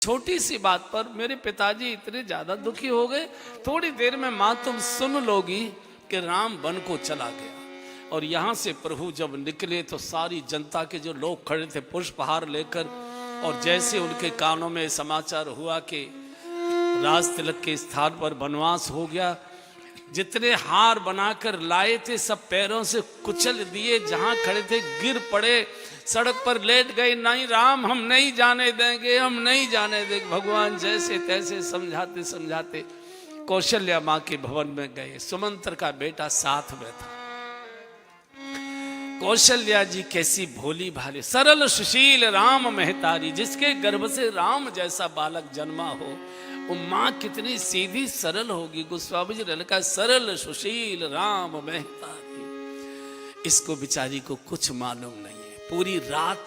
छोटी सी बात पर मेरे पिताजी इतने ज्यादा दुखी हो गए। थोड़ी देर में माँ तुम सुन लोगी कि राम वन को चला गया। और यहाँ से प्रभु जब निकले तो सारी जनता के जो लोग खड़े थे पुष्पहार लेकर, और जैसे उनके कानों में समाचार हुआ कि राज तिलक के स्थान पर वनवास हो गया, जितने हार बनाकर लाए थे सब पैरों से कुचल दिए, जहां खड़े थे गिर पड़े, सड़क पर लेट गए। नहीं राम हम नहीं जाने देंगे, हम नहीं जाने देंगे। भगवान जैसे तैसे समझाते समझाते कौशल्या माँ के भवन में गए। सुमंत्र का बेटा साथ में था। कौशल्या जी कैसी भोली भाली सरल सुशील राम महतारी, जिसके गर्भ से राम जैसा बालक जन्मा हो, वो माँ कितनी सीधी सरल होगी। गोस्वामी जी ने लिखा सरल सुशील राम महतारी। इसको बेचारी को कुछ मालूम नहीं है। पूरी रात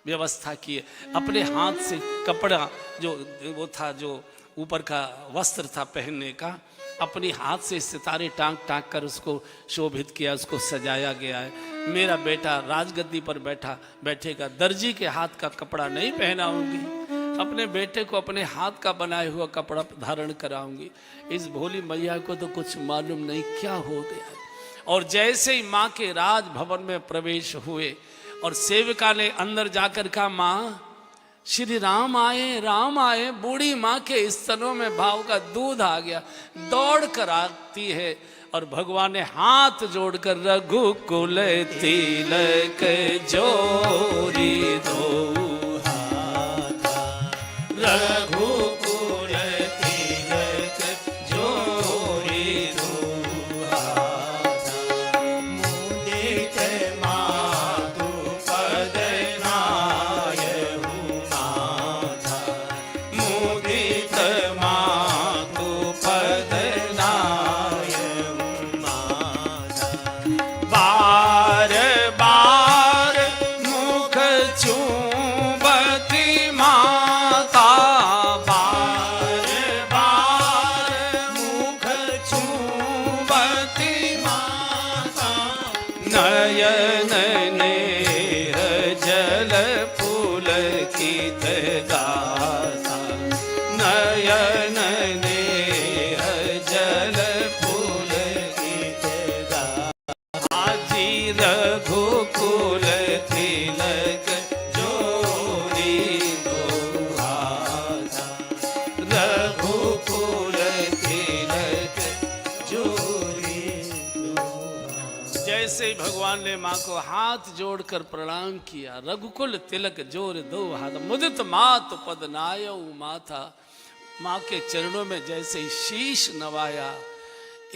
व्यवस्था की, अपने हाथ से कपड़ा जो वो था, जो ऊपर का वस्त्र था पहनने का, अपने हाथ से सितारे टांग टांग कर उसको शोभित किया, उसको सजाया गया है। मेरा बेटा राजगद्दी पर बैठेगा, दर्जी के हाथ का कपड़ा नहीं पहनाऊंगी, अपने बेटे को अपने हाथ का बनाया हुआ कपड़ा धारण कराऊंगी। इस भोली मैया को तो कुछ मालूम नहीं क्या हो गया। और जैसे ही माँ के राज भवन में प्रवेश हुए और सेविका ने अंदर जाकर कहा माँ श्री राम आए। बूढ़ी माँ के स्तनों में भाव का दूध आ गया, दौड़ कर आती है और भगवान ने हाथ जोड़कर रघुकुल तिलक जोरी दो रघुकुल तिलक जोरी मुदित मातु पद नायहु माता, मुदित मातु पद नायहु माता। बार बार मुख चूबती माता, बार बार मुख चूबती माता। नयन नेह जल पुलकित गाता, नयन नेह जल पुलकित गाता। आजी रघुकुल तिलक जोरी दोहाता, रघुकुल तिलक जोरी दोहाता। जैसे ही भगवान ने माँ को हाथ जोड़कर प्रणाम किया, रघुकुल तिलक जोर दो हाथ, मुदित मात पद नायऊ माथा। माँ के चरणों में जैसे ही शीश नवाया,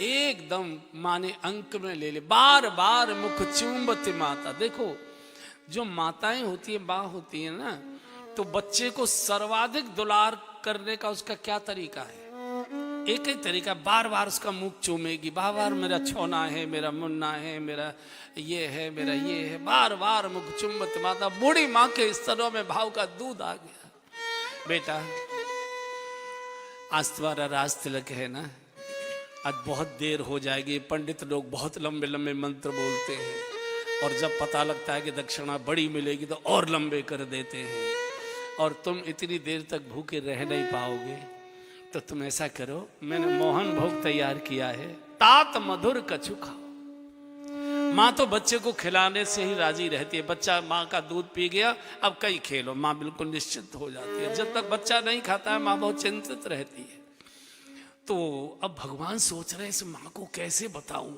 एकदम माँ ने अंक में ले ले। बार बार मुख चूंबती माता। देखो जो माताएं होती है, माँ होती है ना, तो बच्चे को सर्वाधिक दुलार करने का उसका क्या तरीका है? एक ही तरीका, बार बार उसका मुख चूमेगी, बार बार मेरा छोना है, मेरा मुन्ना है, मेरा ये है, मेरा ये है, बार बार मुख चुम्बत माता। बूढ़ी माँ के स्तनों में भाव का दूध आ गया। बेटा आज तुम्हारा राज तिलक है ना, आज बहुत देर हो जाएगी। पंडित लोग बहुत लंबे लंबे मंत्र बोलते हैं, और जब पता लगता है कि दक्षिणा बड़ी मिलेगी तो और लंबे कर देते हैं, और तुम इतनी देर तक भूखे रह नहीं पाओगे। तो तुम ऐसा करो, मैंने मोहन भोग तैयार किया है, तात मधुर कछु खाओ। माँ तो बच्चे को खिलाने से ही राजी रहती है। बच्चा माँ का दूध पी गया, अब कहीं खेलो, माँ बिल्कुल निश्चिंत हो जाती है। जब तक बच्चा नहीं खाता है माँ बहुत चिंतित रहती है। तो अब भगवान सोच रहे हैं इस माँ को कैसे बताऊं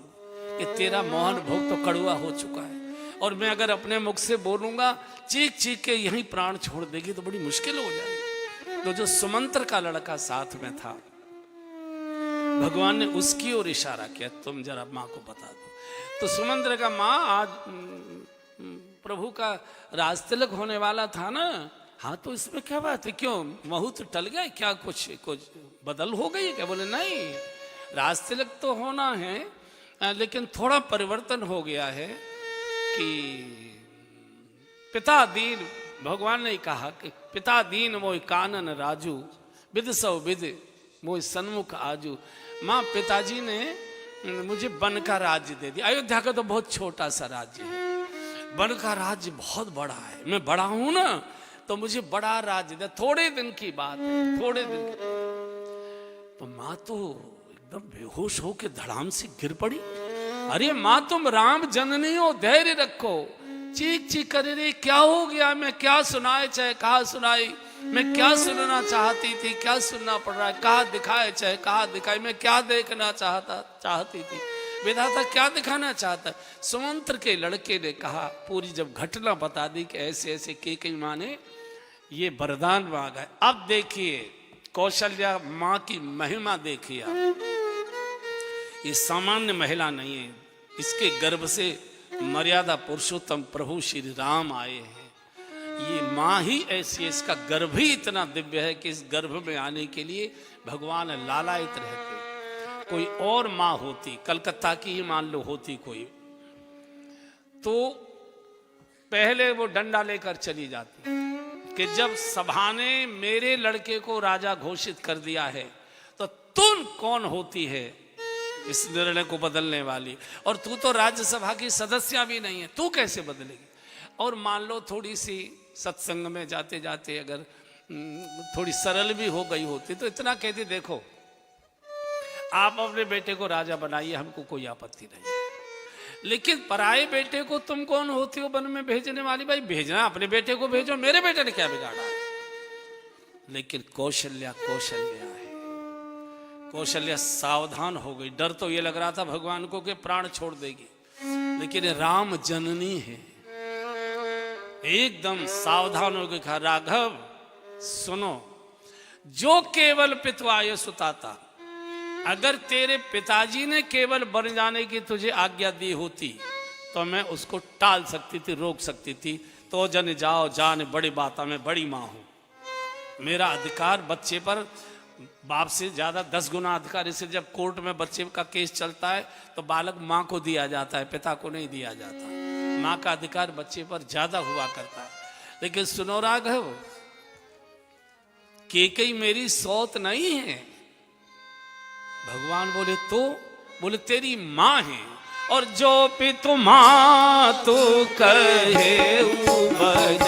कि तेरा मोहन भोग तो कड़वा हो चुका है, और मैं अगर अपने मुख से बोलूंगा चीख चीख के यहीं प्राण छोड़ देगी तो बड़ी मुश्किल हो जाएगी। तो जो सुमंत्र का लड़का साथ में था, भगवान ने उसकी ओर इशारा किया, तुम जरा माँ को बता दो। तो सुमंत्र का माँ आज प्रभु का राज तिलक होने वाला था ना, हाँ तो इसमें क्या बात है, क्यों मुहूर्त टल गया क्या, कुछ बदल हो गई क्या? बोले नहीं, राज तिलक तो होना है, लेकिन थोड़ा परिवर्तन हो गया है कि पिता दीन, भगवान ने कहा कि पिता दीन मोय कानन राजू, विद सौ विद मोय सन्मुख आजू। माँ पिताजी ने मुझे वन का राज्य दे दिया। अयोध्या का तो बहुत छोटा सा राज्य है, वन का राज्य बहुत बड़ा है। मैं बड़ा हूं ना, तो मुझे बड़ा राज्य दे। थोड़े दिन की बात है, थोड़े दिन की। तो माँ तो एकदम बेहोश होके धड़ाम से गिर पड़ी। अरे माँ तुम राम जननी हो, धैर्य रखो। चीख चीख करे रे क्या हो गया, मैं क्या सुनाए चाहे कहा सुनाई, मैं क्या सुनना चाहती थी क्या सुनना पड़ रहा है, कहा दिखाए चाहे कहा दिखाई, मैं क्या देखना चाहती थी, विधाता क्या दिखाना चाहता है। सुमंत्र के लड़के ने कहा, पूरी जब घटना बता दी कि ऐसे ऐसे कैकेयी माँ ने ये वरदान मांगा है। अब देखिए कौशल्या माँ की महिमा देखिए आप। ये सामान्य महिला नहीं है, इसके गर्भ से मर्यादा पुरुषोत्तम प्रभु श्री राम आए हैं। ये माँ ही ऐसी है, इसका गर्भ ही इतना दिव्य है कि इस गर्भ में आने के लिए भगवान लालायित रहते। कोई और माँ होती, कलकत्ता की ही मान लो होती कोई, तो पहले वो डंडा लेकर चली जाती कि जब सभा ने मेरे लड़के को राजा घोषित कर दिया है तो तुम कौन होती है इस निर्णय को बदलने वाली, और तू तो राज्यसभा की सदस्य भी नहीं है, तू कैसे बदलेगी। और मान लो थोड़ी सी सत्संग में जाते जाते अगर थोड़ी सरल भी हो गई होती तो इतना कहती, देखो आप अपने बेटे को राजा बनाइए, हमको कोई आपत्ति नहीं है, लेकिन पराये बेटे को तुम कौन होती हो वन में भेजने वाली। भाई भेजना अपने बेटे को भेजो, मेरे बेटे ने क्या बिगाड़ा है। लेकिन कौशल्या है। कौशल्या सावधान हो गई। डर तो ये लग रहा था भगवान को कि प्राण छोड़ देगी, लेकिन राम जननी है, एकदम सावधान हो गई। कहा राघव सुनो, जो केवल पितवाय सुताता, अगर तेरे पिताजी ने केवल बन जाने की तुझे आज्ञा दी होती तो मैं उसको टाल सकती थी, रोक सकती थी। तो जन जाओ जान बड़ी बात, मैं बड़ी माँ हूं, मेरा अधिकार बच्चे पर बाप से ज्यादा 10 गुना अधिकार। इसलिए जब कोर्ट में बच्चे का केस चलता है तो बालक माँ को दिया जाता है, पिता को नहीं दिया जाता। माँ का अधिकार बच्चे पर ज्यादा हुआ करता है। लेकिन सुनो राघव, कैकेयी मेरी सौत नहीं है। भगवान बोले तो, बोले तेरी माँ है, और जो पितु माँ तू कहे बज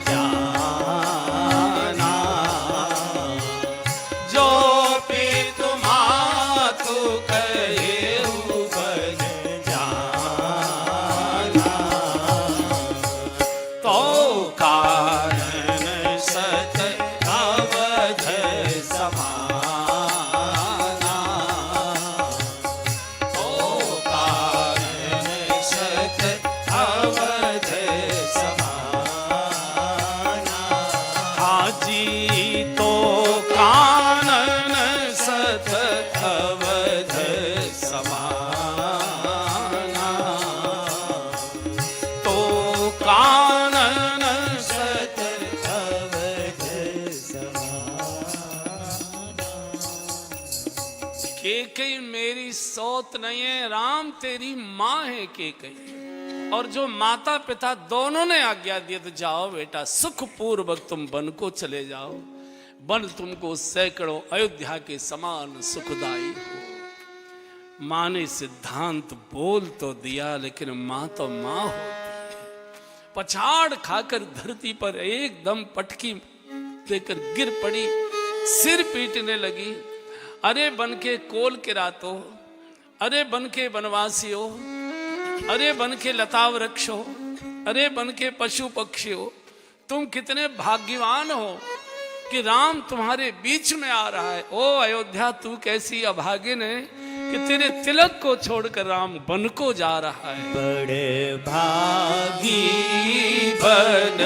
जाना, जो पितु माँ तू कहे बज जाना, तो कारण सत अवध समाना, तो कारण सत अवध समाना, हाजी तो कानन सत अवध समाना, तो कानन सत अवध समाना। कैकेयी मेरी सौत नहीं है, राम तेरी माँ है कैकेयी। और जो माता पिता दोनों ने आज्ञा दी तो जाओ बेटा सुख पूर्वक तुम वन को चले जाओ, वन तुमको सैकड़ों अयोध्या के समान सुखदाई हो। माँ ने सिद्धांत बोल तो दिया, लेकिन माँ तो माँ होती है। पछाड़ खाकर धरती पर एकदम पटकी देकर गिर पड़ी, सिर पीटने लगी। अरे बन के कोल के रातों, अरे बन के वनवासियों, अरे बन के लता वृक्षों, अरे बन के पशु पक्षियों, तुम कितने भाग्यवान हो कि राम तुम्हारे बीच में आ रहा है। ओ अयोध्या तू कैसी अभागिन है कि तेरे तिलक को छोड़कर राम वन को जा रहा है। बड़े भागी बन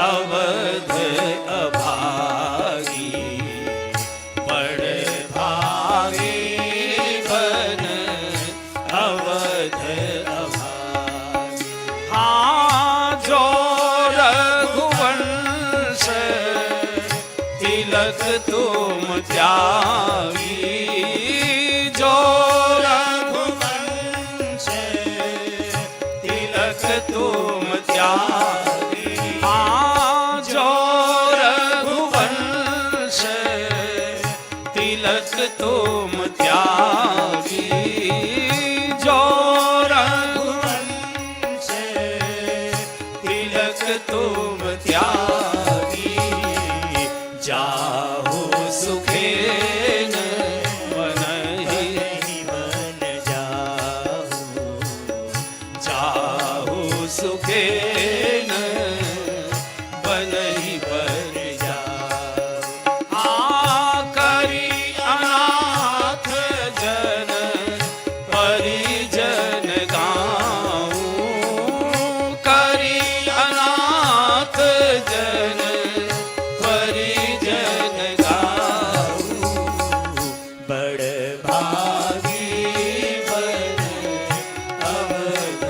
अवध अभागी, बड़े भागी बन अवध अभागी। हाँ जो रघुवंश तिलक तुम त्यागी, जो रघुवंश तिलक तुम त्यागी, हाँ जो रघुवंश तिलक तुम त्यागी, जो रघुवंश तिलक तुम त्यागी। जाहु सुखेन बनहि बन जाहु जाहु सुखेन बनहि बन जाहु करि अनाथ जन परिजन गाऊं करि अनाथ जन परिजन गाऊं बड़ भागी बन अवध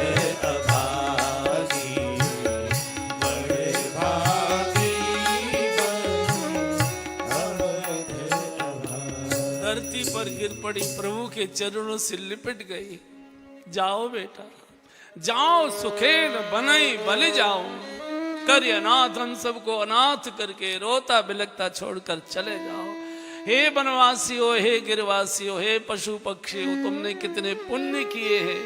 अभागी बड़ भागी बन अवध अभागी। धरती पर गिर पड़ी, प्रभु के चरणों से लिपट गई। जाओ बेटा, जाओ सुखेन बनई बलि जाओ, कर अनाथ हम सबको अनाथ करके रोता बिलकता छोड़कर चले जाओ। हे वनवासी हो, हे गिरवासी हो, हे पशु पक्षी हो, तुमने कितने पुण्य किए हैं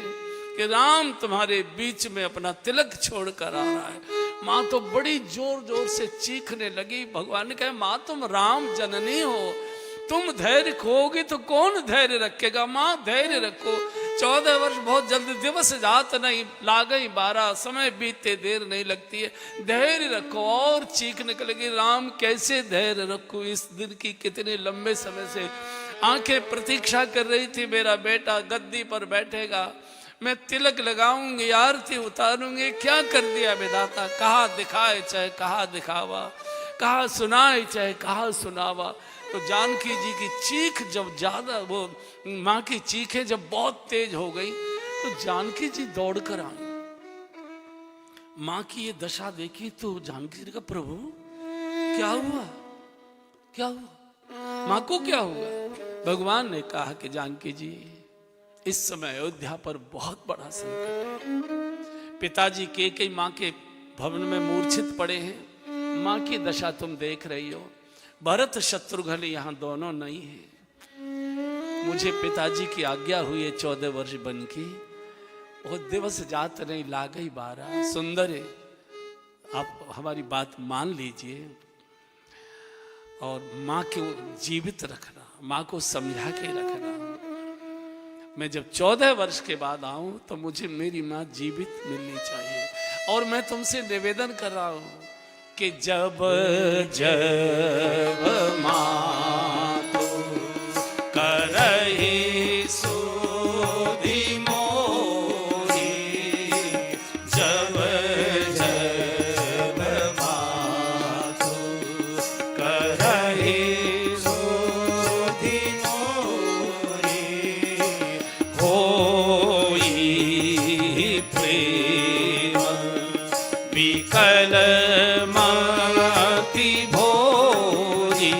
कि राम तुम्हारे बीच में अपना तिलक छोड़कर आ रहा है। माँ तो बड़ी जोर जोर से चीखने लगी। भगवान ने कहा, माँ तुम राम जननी हो, तुम धैर्य खोगी तो कौन धैर्य रखेगा। माँ धैर्य रखो, 14 वर्ष बहुत जल्दी, दिवस जात नहीं लागई 12, समय बीतते देर नहीं लगती है, धैर्य रखो। और चीखने लगी, राम कैसे धैर्य रखूं, इस दिन की कितने लंबे समय से आंखें प्रतीक्षा कर रही थी, मेरा बेटा गद्दी पर बैठेगा, मैं तिलक लगाऊंगी, आरती उतारूंगी, क्या कर दिया विधाता। कहा दिखाए चाहे कहा दिखावा, कहा सुनाए चाहे कहा सुनावा। तो जानकी जी की चीख जब ज्यादा, वो माँ की चीखें जब बहुत तेज हो गई तो जानकी जी दौड़कर आई। माँ की ये दशा देखी तो जानकी जी का, प्रभु क्या हुआ, क्या हुआ, माँ को क्या हुआ। भगवान ने कहा कि जानकी जी इस समय अयोध्या पर बहुत बड़ा संकट है। पिताजी कई माँ के भवन में मूर्छित पड़े हैं, माँ की दशा तुम देख रही हो, भरत शत्रुघ्न यहाँ दोनों नहीं है। मुझे पिताजी की आज्ञा हुई है 14 वर्ष बन की, बहुत दिवस जात नहीं लागई 12। सुंदर है, आप हमारी बात मान लीजिए और माँ को जीवित रखना, माँ को समझा के रखना। मैं जब 14 वर्ष के बाद आऊं तो मुझे मेरी माँ जीवित मिलनी चाहिए। और मैं तुमसे निवेदन कर रहा हूं कि जब जब मातु करहि सोधि मोहि जब जब मातु करहि सोधि मोहि होई प्रेम विकल मति भोरी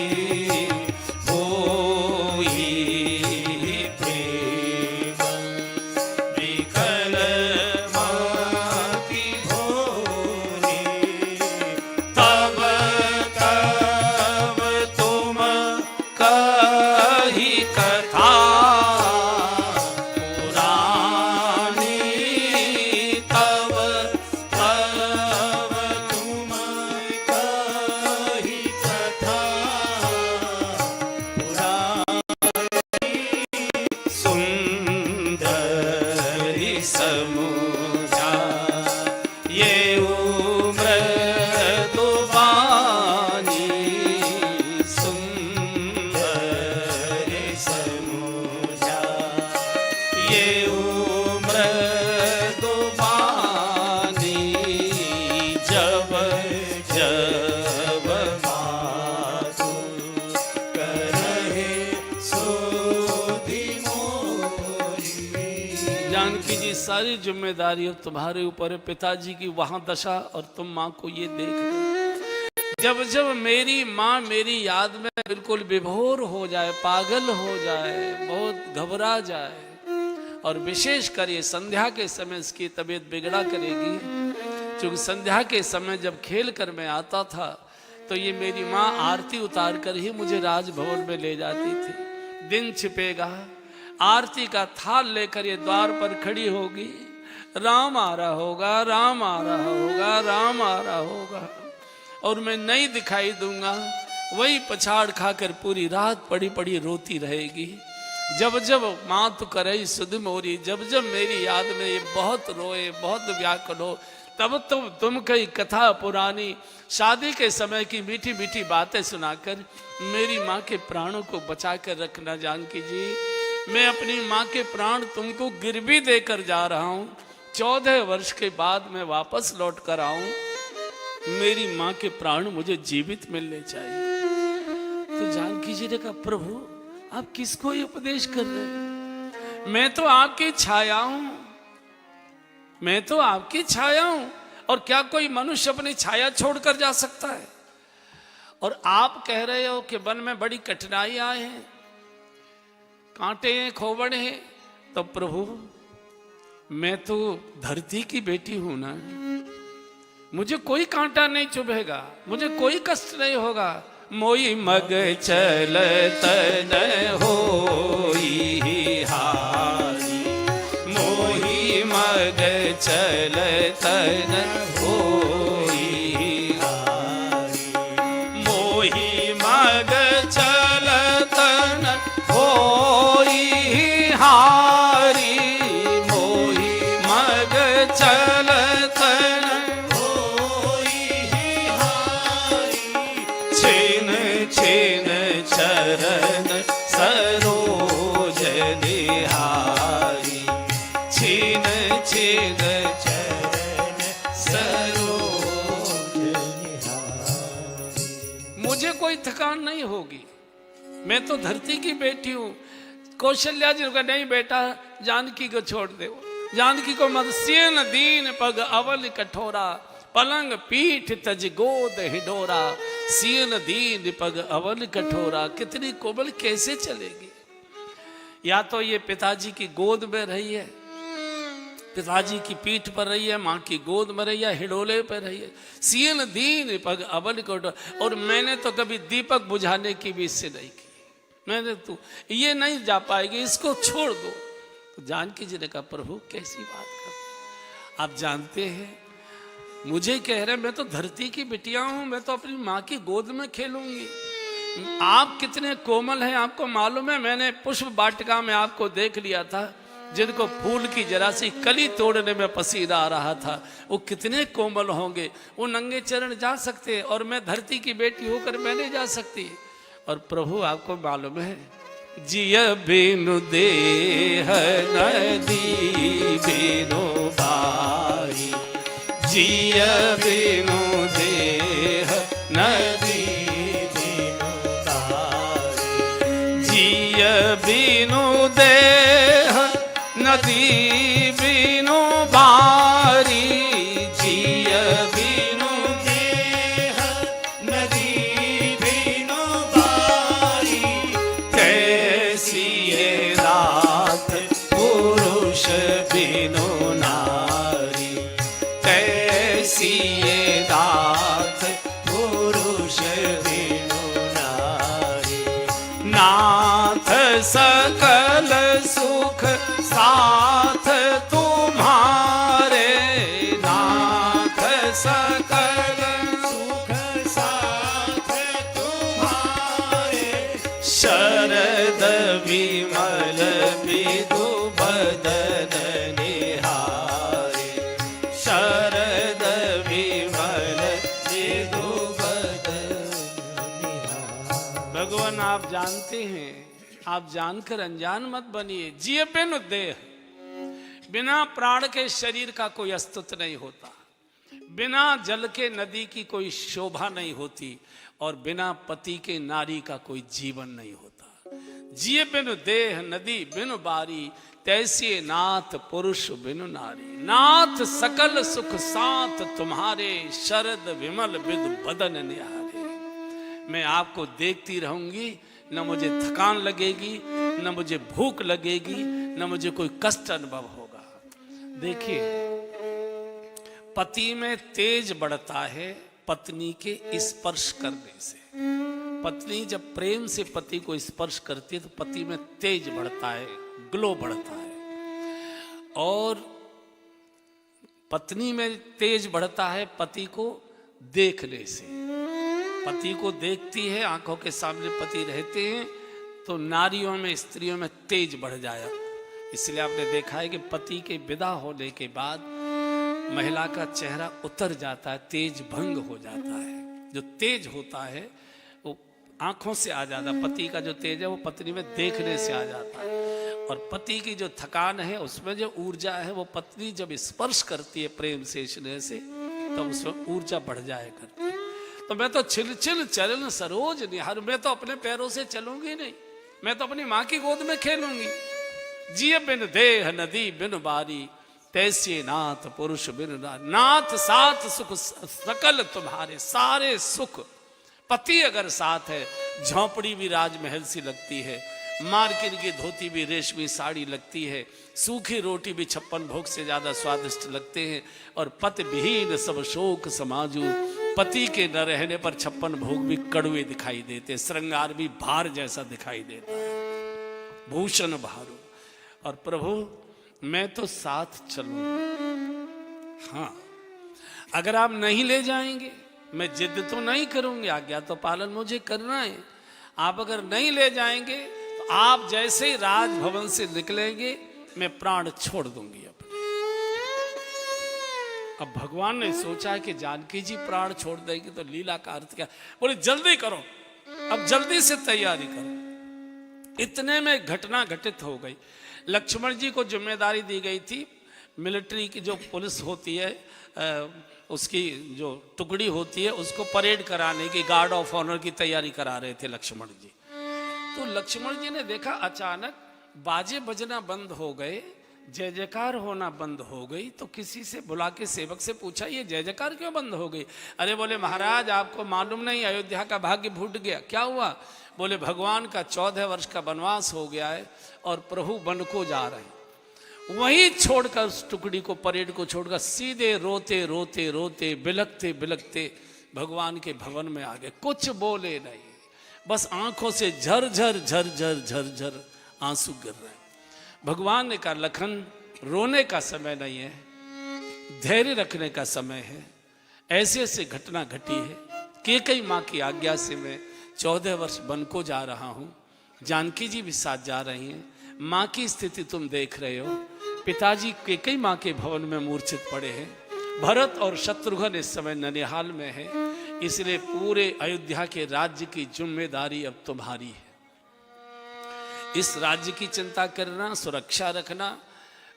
होई प्रेम विकल मति भोरी तब तब तुम कही कथा पुरानी तब तब तुम कही कथा पुरानी सुंदरी समुझा ये मृदुबानी सुंदरी समुझा ये मृदुबानी जब जब मातु करहि सोधि मोहि। जानकी जी सारी जिम्मेदारी अब तुम्हारे ऊपर है। पिताजी की वहां दशा और तुम माँ को ये देख रहे हो। जब जब मेरी माँ मेरी याद में बिल्कुल विभोर हो जाए, पागल हो जाए, बहुत घबरा जाए, और विशेष कर ये संध्या के समय इसकी तबीयत बिगड़ा करेगी, क्योंकि संध्या के समय जब खेल कर मैं आता था तो ये मेरी माँ आरती उतार कर ही मुझे राजभवन में ले जाती थी। दिन छिपेगा, आरती का थाल लेकर ये द्वार पर खड़ी होगी, राम आ रहा होगा, राम आ रहा होगा, राम आ रहा होगा, और मैं नहीं दिखाई दूंगा। वही पछाड़ खाकर पूरी रात पड़ी पड़ी रोती रहेगी। जब जब माँ तो करे सुध मोरी, जब जब मेरी याद में ये बहुत रोए, बहुत व्याकुल हो, तब तुम कई कथा पुरानी, शादी के समय की मीठी मीठी बातें सुनाकर मेरी माँ के प्राणों को बचा कर रखना। जानकी जी, मैं अपनी माँ के प्राण तुमको गिरवी देकर जा रहा हूँ। 14 वर्ष के बाद मैं वापस लौट कर आऊं, मेरी माँ के प्राण मुझे जीवित मिलने चाहिए। तो जानकी जी ने कहा, प्रभु आप किसको ये उपदेश कर रहे हैं? मैं तो आपकी छाया हूं, मैं तो आपकी छाया हूं, और क्या कोई मनुष्य अपनी छाया छोड़कर जा सकता है? और आप कह रहे हो कि वन में बड़ी कठिनाई आए हैं, कांटे हैं, खोबड़ हैं। तो प्रभु मैं तो धरती की बेटी हूं ना, मुझे कोई कांटा नहीं चुभेगा, मुझे कोई कष्ट नहीं होगा। मोई मग चलत न होई हारी, मोही मग चलत न होई हारी, मोही मग चलत न होई हारी, मोही मग चलत न होई हारी, छेन छेन चरण सरोज निहारी, छेन छेन चरण सरोज निहारी। मुझे कोई थकान नहीं होगी, मैं तो धरती की बेटी हूं। कौशल्या जी का नहीं बेटा, जानकी को छोड़ दो, जानकी को मत। सेन दीन पग अवल कठोरा, पलंग पीठ तज गोद हिडोरा, सीन दीन पग अवल कठोरा। कितनी कोमल कैसे चलेगी? या तो ये पिताजी की गोद में रही है, पिताजी की पीठ पर रही है, माँ की गोद में रही है, हिडोले पर रही है। सीन दीन पग अवल कठोरा। और मैंने तो कभी दीपक बुझाने की भी इससे नहीं की। मैंने तो ये नहीं जा पाएगी, इसको छोड़ दो। तो जानकी जी ने कहा, प्रभु कैसी बात कर, आप जानते हैं मुझे कह रहे, मैं तो धरती की बिटिया हूं, मैं तो अपनी माँ की गोद में खेलूंगी। आप कितने कोमल हैं आपको मालूम है? मैंने पुष्प वाटिका में आपको देख लिया था, जिनको फूल की जरा सी कली तोड़ने में पसीना आ रहा था। वो कितने कोमल होंगे, वो नंगे चरण जा सकते हैं, और मैं धरती की बेटी होकर मैं नहीं जा सकती। और प्रभु आपको मालूम है, जिय बिनु देह नदी बिनु बारी, जिय बिनु देह नदी बिनु बारी, जिय बिनु देह नदी बिनु बारी, जिय बिनु देह नदी बिनु बारी, कैसी ये रात पुरुष बिनु नारी, कैसी ये रात पुरुष बिनु नारी। नाथ सकल सुख साथ तुम्हारे, नाथ सकल सुख साथ तुम्हारे, शरद विमल विधु बदन निहारे, शरद विमल विधु बदन निहारे। भगवान आप जानते हैं, आप जानकर अनजान मत बनिए। जिय बिनु देह, बिना प्राण के शरीर का कोई अस्तित्व नहीं होता, बिना जल के नदी की कोई शोभा नहीं होती, और बिना पति के नारी का कोई जीवन नहीं होता। जिय बिनु देह नदी बिनु बारी, तैसे नाथ पुरुष बिनु नारी। नाथ सकल सुख साथ तुम्हारे, शरद विमल विधु बदन निहारे। मैं आपको देखती रहूंगी, न मुझे थकान लगेगी, न मुझे भूख लगेगी, न मुझे कोई कष्ट अनुभव होगा। देखिए, पति में तेज बढ़ता है पत्नी के स्पर्श करने से। पत्नी जब प्रेम से पति को स्पर्श करती है तो पति में तेज बढ़ता है, ग्लो बढ़ता है। और पत्नी में तेज बढ़ता है पति को देखने से। पति को देखती है, आंखों के सामने पति रहते हैं, तो नारियों में, स्त्रियों में तेज बढ़ जाया। इसलिए आपने देखा है कि पति के विदा होने के बाद महिला का चेहरा उतर जाता है, तेज भंग हो जाता है। जो तेज होता है वो आंखों से आ जाता है, पति का जो तेज है वो पत्नी में देखने से आ जाता है। और पति की जो थकान है, उसमें जो ऊर्जा है, वो पत्नी जब स्पर्श करती है प्रेम से, स्नेह से, तब उसमें ऊर्जा बढ़ जाया करती है। तो मैं तो छिल छिल चरण सरोज निहार, मैं तो अपने पैरों से चलूंगी नहीं, मैं तो अपनी माँ की गोद में खेलूंगी। जिय बिन देह नदी बिन बारी, तैसे नाथ पुरुष बिन नारी। नाथ साथ सुख सकल तुम्हारे, सारे सुख। पति अगर साथ है, झोंपड़ी भी राजमहल सी लगती है, मार्किन की धोती भी रेशमी साड़ी लगती है, सूखी रोटी भी 56 भोग से ज्यादा स्वादिष्ट लगते हैं। और पति विहीन सब शोक समाजू, पति के न रहने पर 56 भोग भी कड़वे दिखाई देते, श्रृंगार भी भार जैसा दिखाई देता है, भूषण भारू। और प्रभु मैं तो साथ चलूं, हाँ अगर आप नहीं ले जाएंगे, मैं जिद तो नहीं करूंगी, आज्ञा तो पालन मुझे करना है। आप अगर नहीं ले जाएंगे तो आप जैसे ही राजभवन से निकलेंगे, मैं प्राण छोड़ दूंगी अपने। अब भगवान ने सोचा कि जानकी जी प्राण छोड़ देंगे तो लीला का अर्थ क्या? बोले जल्दी करो, अब जल्दी से तैयारी करो। इतने में घटना घटित हो गई। लक्ष्मण जी को जिम्मेदारी दी गई थी, मिलिट्री की जो पुलिस होती है, उसकी जो टुकड़ी होती है, उसको परेड कराने की, गार्ड ऑफ ऑनर की तैयारी करा रहे थे लक्ष्मण जी। तो लक्ष्मण जी ने देखा अचानक बाजे बजना बंद हो गए, जय जयकार होना बंद हो गई। तो किसी से बुला के सेवक से पूछा, ये जय जयकार क्यों बंद हो गई? अरे बोले महाराज आपको मालूम नहीं, अयोध्या का भाग्य फूट गया। क्या हुआ? बोले भगवान का 14 वर्ष का वनवास हो गया है और प्रभु वन को जा रहे हैं। वहीं छोड़कर उस टुकड़ी को, परेड को छोड़कर सीधे रोते रोते रोते, बिलखते बिलखते भगवान के भवन में आ गए। कुछ बोले नहीं, बस आंखों से झरझर झरझर झरझर आंसू गिर रहे हैं। भगवान ने कहा लखन रोने का समय नहीं है, धैर्य रखने का समय है। ऐसे ऐसे घटना घटी है, कैकेयी माँ की आज्ञा से मैं 14 वर्ष वन को जा रहा हूँ, जानकी जी भी साथ जा रही हैं। माँ की स्थिति तुम देख रहे हो, पिताजी कैकेयी माँ के भवन में मूर्छित पड़े हैं, भरत और शत्रुघ्न इस समय ननिहाल में है, इसलिए पूरे अयोध्या के राज्य की जिम्मेदारी अब तुम्हारी है। इस राज्य की चिंता करना, सुरक्षा रखना,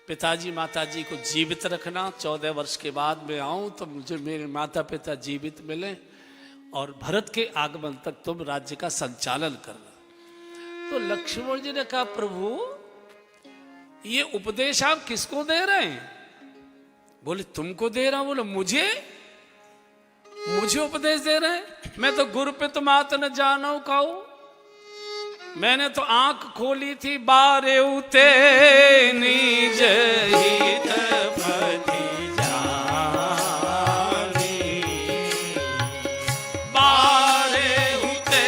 पिताजी माताजी को जीवित रखना। 14 वर्ष के बाद मैं आऊं तो मुझे मेरे माता पिता जीवित मिले और भरत के आगमन तक तुम राज्य का संचालन करना। तो लक्ष्मण जी ने कहा प्रभु ये उपदेश आप किसको दे रहे हैं? बोले तुमको दे रहा हूं। बोले मुझे उपदेश दे रहे हैं? मैं तो गुरु पे तुम आत न जानो काऊ। मैंने तो आंख खोली थी, बारे उते निज हित पति जानी, बारे उते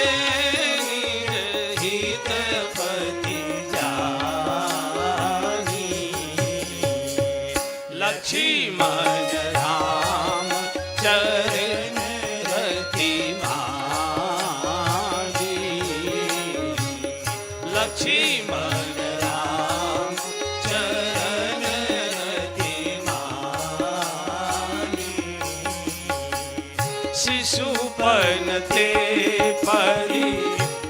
निज हित पति जानी, लक्ष्मण राम चरण रति मानी, लक्ष्मण राम चरण रति मानी, शिशुपन ते परि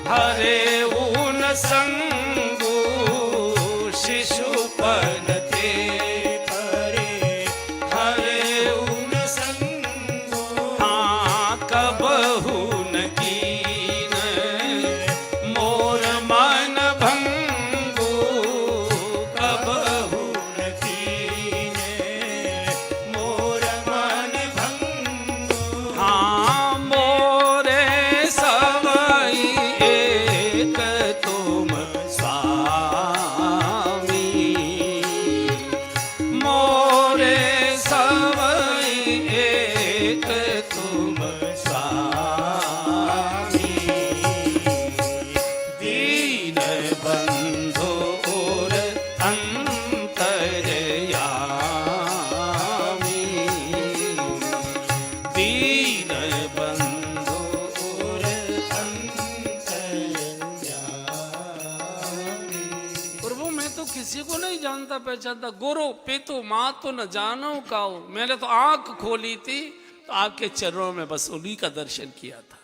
हरे उन संगु, शिशुपन ते परि हरे उन संगु, हाँ कबहु न कीन मोर मन भंगु, कबहु न कीन मोर मन भंगु, हाँ मोरे सबई एक तुम किसी को नहीं जानता पहचानता, गोरो पेतो माँ तो न जानो काओ। मैंने तो आंख खोली थी तो आपके चरणों में बस उन्हीं का दर्शन किया था।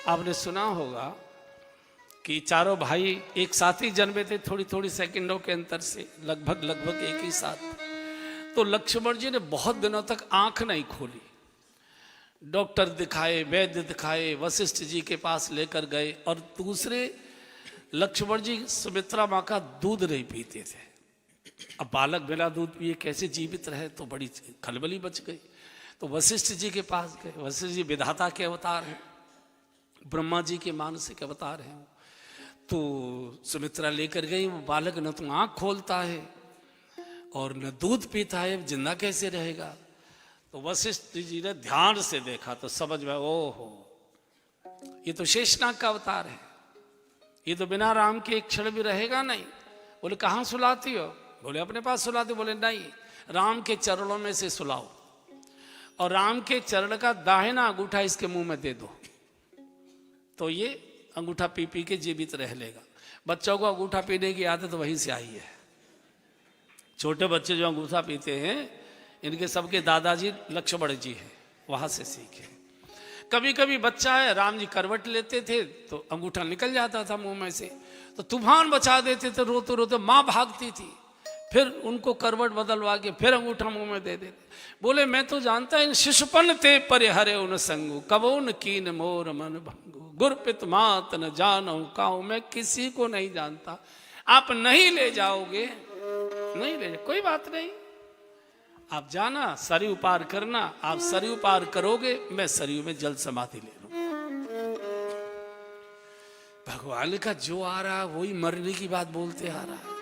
आपने सुना होगा कि चारों भाई एक साथ ही जन्मे थे, थोड़ी थोड़ी सेकंडों के अंतर से, लगभग एक ही साथ। तो लक्ष्मण जी ने बहुत दिनों तक आंख नहीं खोली। डॉक्टर दिखाए, वैद्य दिखाए, वशिष्ठ जी के पास लेकर गए, और दूसरे लक्ष्मण जी सुमित्रा माँ का दूध नहीं पीते थे। अब बालक बिना दूध पिए कैसे जीवित रहे, तो बड़ी खलबली मच गई। तो वशिष्ठ जी के पास गए। वशिष्ठ जी विधाता के अवतार हैं, ब्रह्मा जी के मानसिक अवतार हैं। तो सुमित्रा लेकर गई, वो बालक न तो आँख खोलता है और न दूध पीता है, जिंदा कैसे रहेगा। तो वशिष्ठ जी ने ध्यान से देखा तो समझ में, ओहो ये तो शेषनाग का अवतार है, ये तो बिना राम के एक क्षण भी रहेगा नहीं। बोले कहाँ सुलाती हो? बोले अपने पास सुलाती। बोले नहीं, राम के चरणों में से सुलाओ, और राम के चरण का दाहिना अंगूठा इसके मुंह में दे दो, तो ये अंगूठा पी पी के जीवित रह लेगा। बच्चों को अंगूठा पीने की आदत वहीं से आई है। छोटे बच्चे जो अंगूठा पीते हैं, इनके सबके दादाजी लक्ष्मण जी हैं, वहां से सीखे। कभी कभी बच्चा है, राम जी करवट लेते थे तो अंगूठा निकल जाता था मुंह में से, तो तूफान बचा देते थे, रोते रोते माँ भागती थी, फिर उनको करवट बदलवा के फिर अंगूठा मुंह में दे देते। बोले मैं तो जानता इन शिशुपन ते परिहरे उन संगु, कबोन कीन मोर मन भंगु, गुरपित मात न जानो काऊ। मैं किसी को नहीं जानता, आप नहीं ले जाओगे, नहीं ले जाओ, कोई बात नहीं, आप जाना, सरयू पार करना। आप सरयू पार करोगे, मैं सरयू में जल समाधि ले लूं। भगवान का जो आ रहा वही मरने की बात बोलते आ रहा है,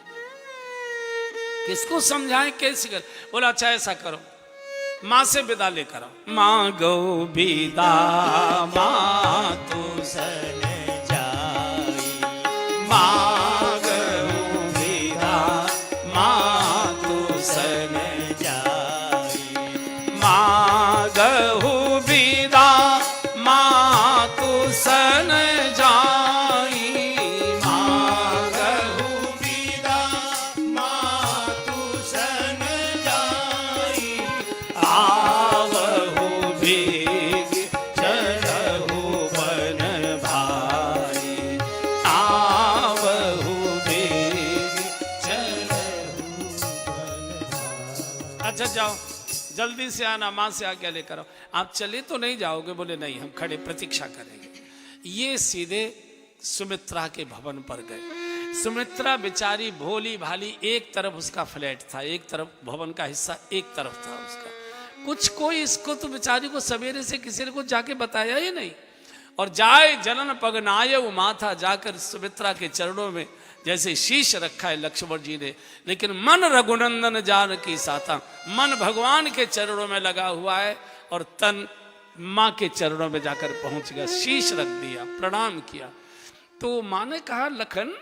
किसको समझाएं, कैसे कर। बोला अच्छा ऐसा करो, माँ से विदा लेकर आओ। मांगो विदा माँ तू सन जाई, मांगो विदा माँ तू सन जाई, मांगो विदा माँ तू सन जाई, मांगो विदा माँ तू सन जाई, आवहु भीग चढ़हु बन भाई, आवहु भीग चढ़हु बन भाई। अच्छा जाओ, जल्दी से आना, माँ से आज्ञा लेकर आओ। आप चले तो नहीं जाओगे? बोले नहीं, हम खड़े प्रतीक्षा करेंगे। ये सीधे सुमित्रा के भवन पर गए। सुमित्रा बेचारी भोली भाली, एक तरफ उसका फ्लैट था, एक तरफ भवन का हिस्सा एक तरफ था उसका। कुछ कोई इसको तो बेचारी को सवेरे से किसी ने कुछ जाके बताया ही नहीं। और जाए जनन पगनाय उमा था, जाकर सुमित्रा के चरणों में जैसे शीश रखा है लक्ष्मण जी ने, लेकिन मन रघुनंदन जान की साथा, मन भगवान के चरणों में लगा हुआ है और तन माँ के चरणों में जाकर पहुंच गया, शीश रख दिया, प्रणाम किया। तो माँ ने कहा लखन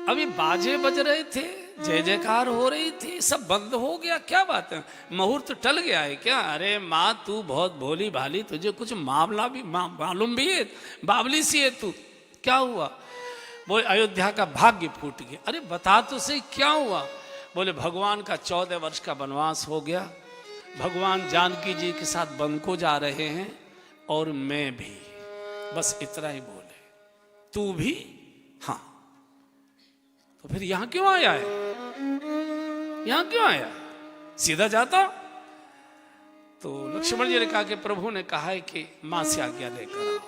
अभी बाजे बज रहे थे, जय जयकार हो रही थी, सब बंद हो गया, क्या बात है, मुहूर्त टल गया है क्या? अरे माँ तू बहुत भोली भाली, तुझे कुछ मामला भी मालूम भी है, बावली सी है तू, क्या हुआ? वो अयोध्या का भाग्य फूट गया। अरे बता तो सही क्या हुआ? बोले भगवान का 14 वर्ष का वनवास हो गया, भगवान जानकी जी के साथ वन को जा रहे हैं और मैं भी, बस इतना ही बोले। तू भी? हाँ। तो फिर यहां क्यों आया है? यहां क्यों आया? सीधा जाता। तो लक्ष्मण जी ने कहा कि प्रभु ने कहा है कि मां से आज्ञा लेकर आओ,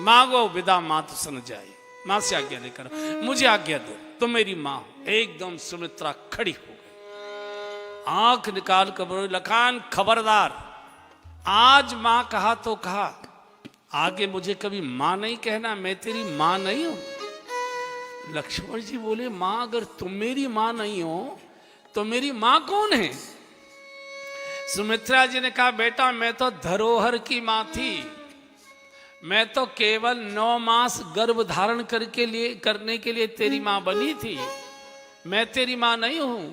मांगो विदा मात सन जाए, मां से आज्ञा लेकर मुझे आज्ञा दो, तुम मेरी मां हो। एकदम सुमित्रा खड़ी हो गई, आंख निकाल कर बोली लखान खबरदार, आज मां कहा तो कहा, आगे मुझे कभी मां नहीं कहना, मैं तेरी मां नहीं हूं। लक्ष्मण जी बोले मां अगर तुम मेरी मां नहीं हो तो मेरी मां कौन है? सुमित्रा जी ने कहा बेटा मैं तो धरोहर की मां थी, मैं तो केवल 9 मास गर्भ धारण करने के लिए तेरी मां बनी थी, मैं तेरी मां नहीं हूं।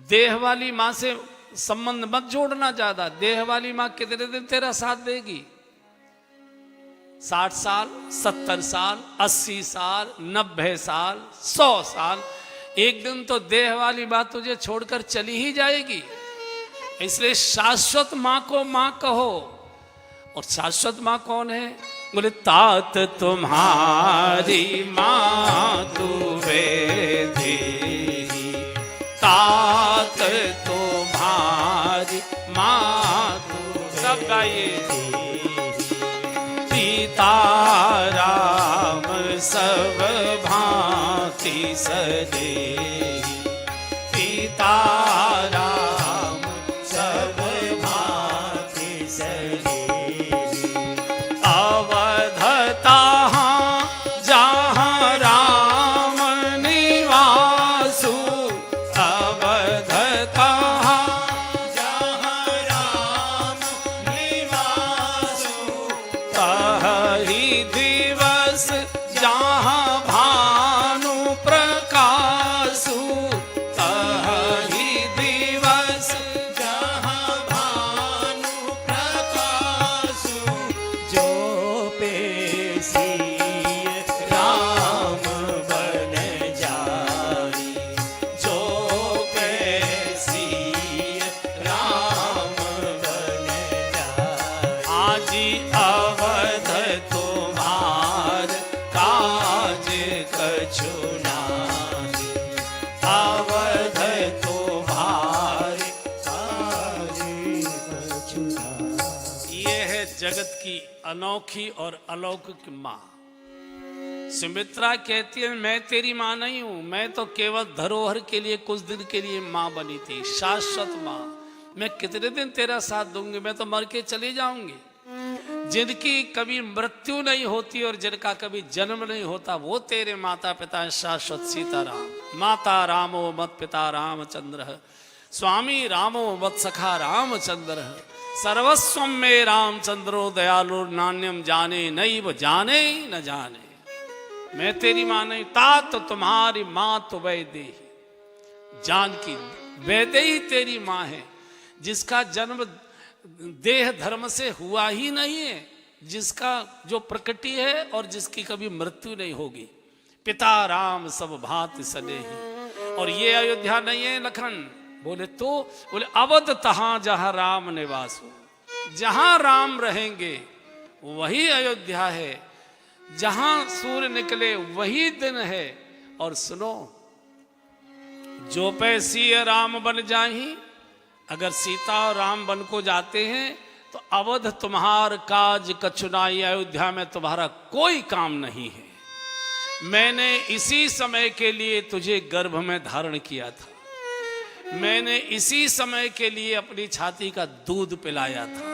देह वाली मां से संबंध मत जोड़ना ज्यादा, देह वाली मां कितने दिन तेरा साथ देगी? 60 साल, 70 साल, 80 साल, 90 साल, 100 साल, एक दिन तो देह वाली बात तुझे छोड़कर चली ही जाएगी। इसलिए शाश्वत मां को मां कहो। और शाश्वत मां कौन है? बोले तात तुम्हारी मां तू वेदी, तात तुम्हारी मां तू। सब गाइए। सीताराम सब भांति सदेही, सीताराम सब भांति सदेही। अवधता जहाँ राम निवासु, अवधता जहाँ राम निवासु, तहि दिवस जहाँ भानु प्रकाशु, तहि दिवस जहाँ भानु प्रकाशु। जो पेशीय राम बन जाई, जो पेशीय राम बन जाई। आजी अवध तुम्हार काज कछु नाही, अवध तुम्हार। काजी कछु नाही। ये है जगत की अनोखी और अलौकिक माँ। सुमित्रा कहती है मैं तेरी माँ नहीं हूं, मैं तो केवल धरोहर के लिए कुछ दिन के लिए माँ बनी थी। शाश्वत माँ, मैं कितने दिन तेरा साथ दूंगी, मैं तो मर के चली जाऊंगी। जिनकी कभी मृत्यु नहीं होती और जिनका कभी जन्म नहीं होता, वो तेरे माता पिता हैं। शाश्वत सीताराम। माता रामो मत पिता रामचंद्र, स्वामी रामो मत सखा रामचंद्र, सर्वस्व में रामचंद्रो दयालु, नान्यम जाने नैव जाने न जाने। मैं तेरी माँ नहीं, तात तुम्हारी माँ तो वैदेही। जानकी वैदेही तेरी माँ है, जिसका जन्म देह धर्म से हुआ ही नहीं है, जिसका जो प्रकृति है और जिसकी कभी मृत्यु नहीं होगी। पिता राम सब भांति सनेही। और ये अयोध्या नहीं है लखन। बोले तो बोले अवध तहां जहां राम निवासु, जहां राम रहेंगे वही अयोध्या है, जहां सूर्य निकले वही दिन है। और सुनो, जो पैसीय राम बन जाही, अगर सीता और राम बन को जाते हैं तो अवध तुम्हार काज कछु नाई, अयोध्या में तुम्हारा कोई काम नहीं है। मैंने इसी समय के लिए तुझे गर्भ में धारण किया था, मैंने इसी समय के लिए अपनी छाती का दूध पिलाया था,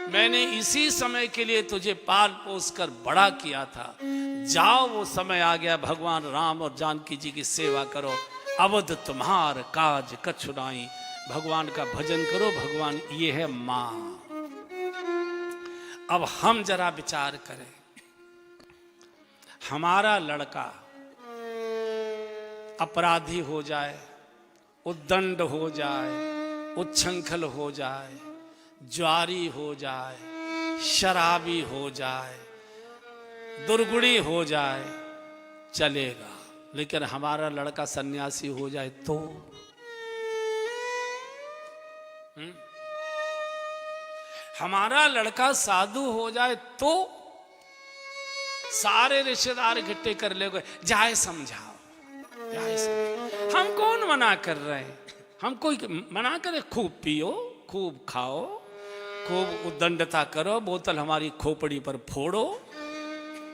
मैंने इसी समय के लिए तुझे पाल पोस कर बड़ा किया था। जाओ, वो समय आ गया, भगवान राम और जानकी जी की सेवा करो। अवध तुम्हार काज कछु नाई, भगवान का भजन करो। भगवान ये है मां। अब हम जरा विचार करें, हमारा लड़का अपराधी हो जाए, उद्दंड हो जाए, उच्छृंखल हो जाए, ज्वारी हो जाए, शराबी हो जाए, दुर्गुणी हो जाए, चलेगा। लेकिन हमारा लड़का सन्यासी हो जाए तो हमारा लड़का साधु हो जाए तो सारे रिश्तेदार इकट्ठे कर ले, जाए समझाओ, जाए समझाओ। हम कौन मना कर रहे हैं? हम कोई मना करे? खूब पियो, खूब खाओ, खूब उद्दंडता करो, बोतल हमारी खोपड़ी पर फोड़ो,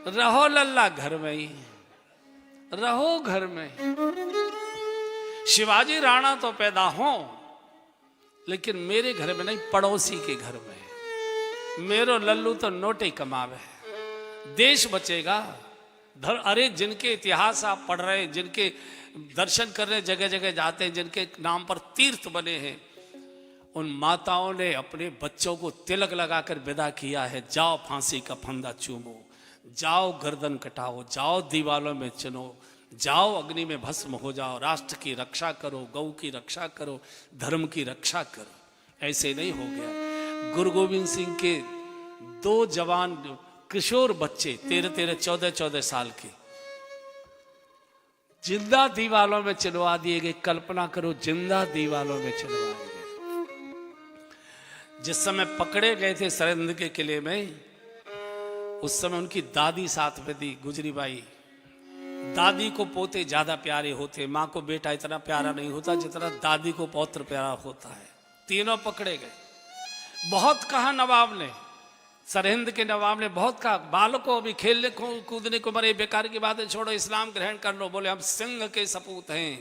रहो लल्ला घर में ही रहो, घर में। शिवाजी राणा तो पैदा हो, लेकिन मेरे घर में नहीं, पड़ोसी के घर में। मेरो लल्लू तो नोटे कमावे, देश बचेगा। अरे जिनके इतिहास आप पढ़ रहे हैं, जिनके दर्शन करने जगह जगह जाते हैं, जिनके नाम पर तीर्थ बने हैं, उन माताओं ने अपने बच्चों को तिलक लगाकर विदा किया है। जाओ फांसी का फंदा चूमो, जाओ गर्दन कटाओ, जाओ दीवालों में चुनो, जाओ अग्नि में भस्म हो जाओ, राष्ट्र की रक्षा करो, गौ की रक्षा करो, धर्म की रक्षा करो। ऐसे नहीं हो गया। गुरु गोविंद सिंह के 2 जवान किशोर बच्चे 13-13, 14-14 साल के जिंदा दीवालों में चलवा दिए गए। कल्पना करो, जिंदा दीवालों में चलवाए गए। जिस समय पकड़े गए थे सरहिंद के किले में, उस समय उनकी दादी साथ में थी, गुजरी बाई। दादी को पोते ज्यादा प्यारे होते, माँ को बेटा इतना प्यारा नहीं होता जितना दादी को पौत्र प्यारा होता है। तीनों पकड़े गए। बहुत कहा नवाब ने, सरहिंद के नवाब ने बहुत कहा, बालकों अभी खेलने कूदने को मरे, बेकार की बातें छोड़ो, इस्लाम ग्रहण कर लो। बोले हम सिंह के सपूत हैं,